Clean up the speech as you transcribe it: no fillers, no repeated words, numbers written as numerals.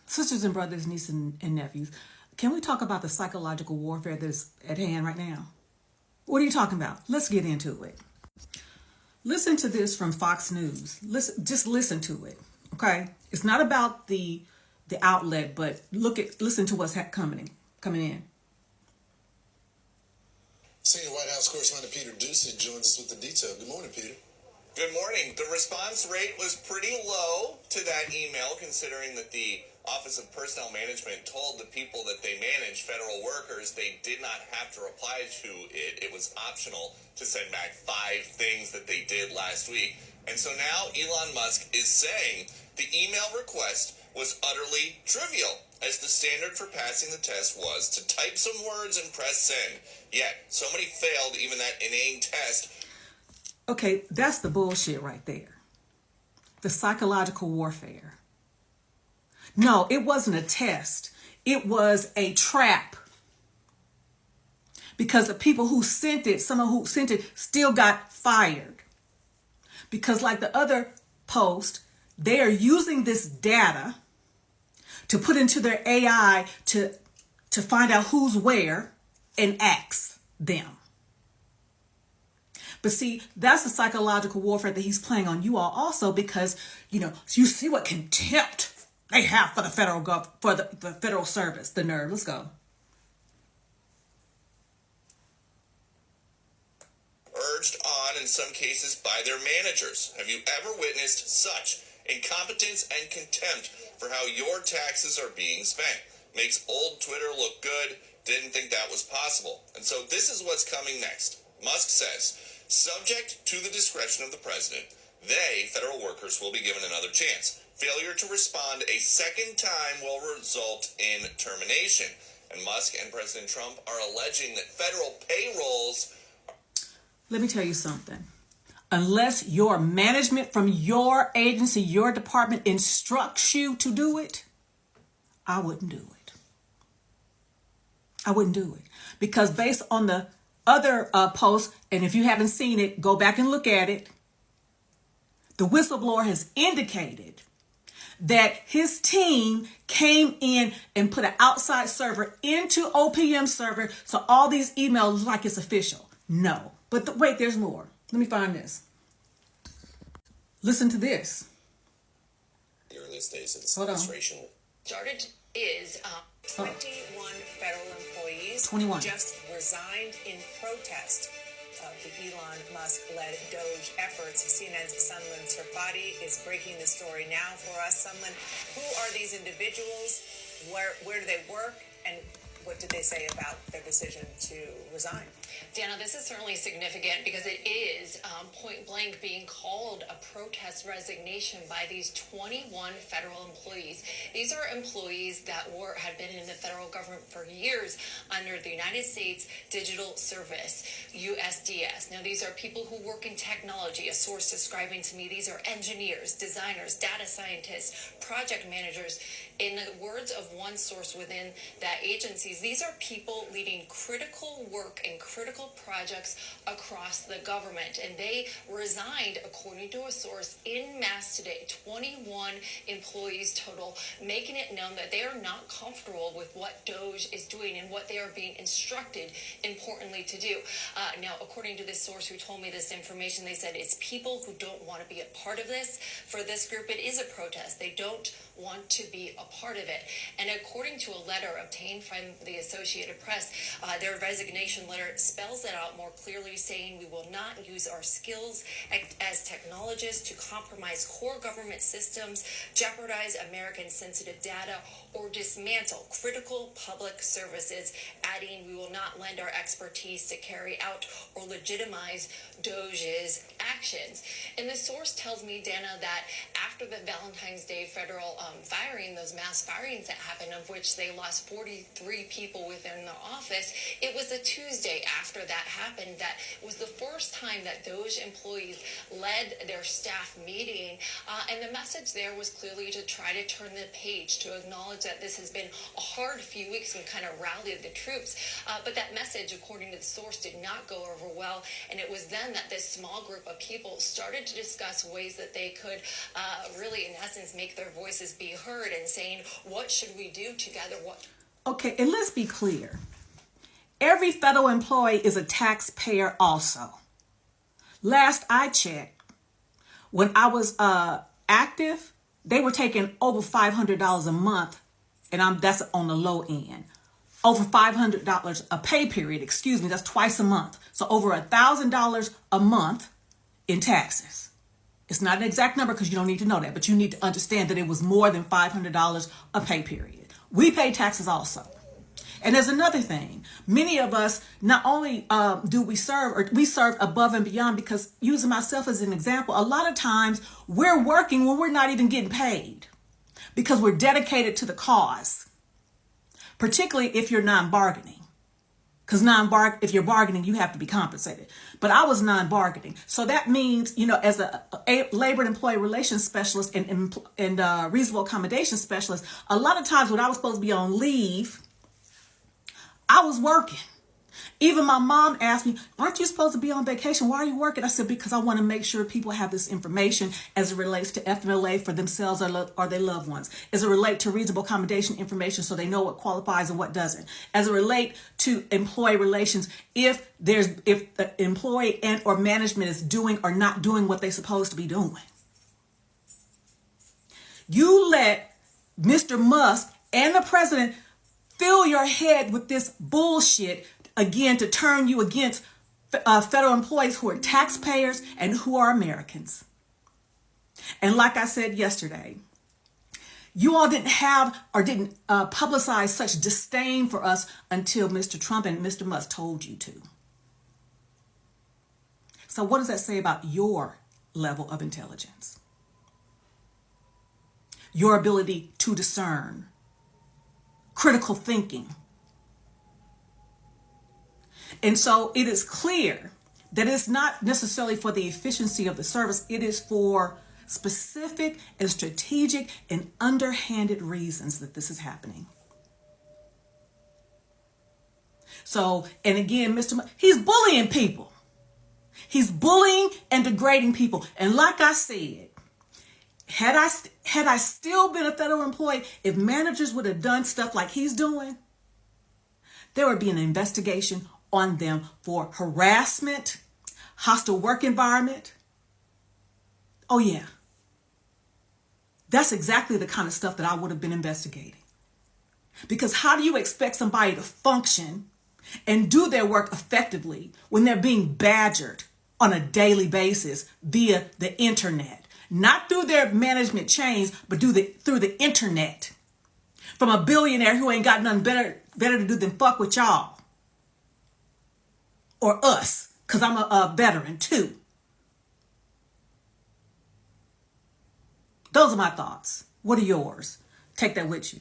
Sisters and brothers, nieces and nephews, can we talk about the psychological warfare that's at hand right now? What are you talking about? Let's get into it. Listen to this from Fox News. Just listen to it. Okay? It's not about the outlet, but listen to what's coming in. Senior White House correspondent Peter Doocy joins us with the detail. Good morning, Peter. Good morning. The response rate was pretty low to that email, considering that the Office of Personnel Management told the people that they manage, federal workers, they did not have to reply to it. It was optional to send back 5 things that they did last week. And so now Elon Musk is saying the email request was utterly trivial, as the standard for passing the test was to type some words and press send. Yet, so many failed even that inane test. Okay, that's the bullshit right there. The psychological warfare. No, it wasn't a test. It was a trap. Because the people who sent it, someone who sent it, still got fired. Because like the other post, they are using this data to put into their AI to find out who's where and axe them. But see, that's the psychological warfare that he's playing on you all also, because, you see what contempt they have for the the federal service, the nerve. Let's go. Urged on in some cases by their managers. Have you ever witnessed such incompetence and contempt for how your taxes are being spent? Makes old Twitter look good. Didn't think that was possible. And so this is what's coming next. Musk says, subject to the discretion of the president, they, federal workers, will be given another chance. Failure to respond a second time will result in termination. And Musk and President Trump are alleging that federal payrolls... Let me tell you something. Unless your management from your agency, your department instructs you to do it, I wouldn't do it. I wouldn't do it. Because based on the other post, and if you haven't seen it, go back and look at it. The whistleblower has indicated that his team came in and put an outside server into OPM server, so all these emails look like it's official. No. But wait, there's more. Let me find this. Listen to this. The earliest days of this Hold administration. Started is 21 federal employees 21 just resigned in protest of the Elon Musk-led Doge efforts. CNN's Sunlen Sirfati is breaking the story now for us. Sunlen, who are these individuals? Where do they work? And what did they say about their decision to resign? Dana, this is certainly significant because it is point blank being called a protest resignation by these 21 federal employees. These are employees that had been in the federal government for years under the United States Digital Service, USDS. Now, these are people who work in technology. A source describing to me these are engineers, designers, data scientists, project managers. In the words of one source within that agency, these are people leading critical work and critical projects across the government. And they resigned, according to a source, en masse today. 21 employees total, making it known that they are not comfortable with what Doge is doing and what they are being instructed, importantly, to do. Now, according to this source who told me this information, they said it's people who don't want to be a part of this. For this group, it is a protest. They don't want to be a part of it. And according to a letter obtained from the Associated Press, their resignation letter spells it out more clearly, saying we will not use our skills as technologists to compromise core government systems, jeopardize American sensitive data, or dismantle critical public services, adding we will not lend our expertise to carry out or legitimize Doge's actions. And the source tells me, Dana, that after the Valentine's Day federal firing, those mass firings that happened, of which they lost 43 people within the office, it was a Tuesday after that happened that was the first time that those employees led their staff meeting. And the message there was clearly to try to turn the page, to acknowledge that this has been a hard few weeks and kind of rallied the troops. But that message, according to the source, did not go over well. And it was then that this small group of people started to discuss ways that they could really, in essence, make their voices be heard and saying, what should we do together? Okay, and let's be clear. Every federal employee is a taxpayer also. Last I checked, when I was active, they were taking over $500 a month, and that's on the low end. Over $500 a pay period, excuse me, that's twice a month. So over $1,000 a month in taxes. It's not an exact number because you don't need to know that, but you need to understand that it was more than $500 a pay period. We pay taxes also. And there's another thing. Many of us, not only do we serve, or we serve above and beyond, because using myself as an example, a lot of times we're working when we're not even getting paid because we're dedicated to the cause, particularly if you're non-bargaining. Because if you're bargaining, you have to be compensated. But I was non-bargaining. So that means, as a labor and employee relations specialist and reasonable accommodation specialist, a lot of times when I was supposed to be on leave, I was working. Even my mom asked me, aren't you supposed to be on vacation? Why are you working? I said, because I want to make sure people have this information as it relates to FMLA for themselves or their loved ones. As it relates to reasonable accommodation information so they know what qualifies and what doesn't. As it relates to employee relations, if the employee and or management is doing or not doing what they're supposed to be doing. You let Mr. Musk and the president fill your head with this bullshit, again, to turn you against federal employees who are taxpayers and who are Americans. And like I said yesterday, you all didn't publicize such disdain for us until Mr. Trump and Mr. Musk told you to. So what does that say about your level of intelligence? Your ability to discern, critical thinking. And so it is clear that it's not necessarily for the efficiency of the service. It is for specific and strategic and underhanded reasons that this is happening. So, and again, he's bullying people. He's bullying and degrading people. And like I said, had I still been a federal employee, if managers would have done stuff like he's doing, there would be an investigation on them for harassment, hostile work environment. Oh yeah. That's exactly the kind of stuff that I would have been investigating. Because how do you expect somebody to function and do their work effectively when they're being badgered on a daily basis via the internet? Not through their management chains, but through the internet. From a billionaire who ain't got nothing better to do than fuck with y'all. Or us, because I'm a veteran too. Those are my thoughts. What are yours? Take that with you.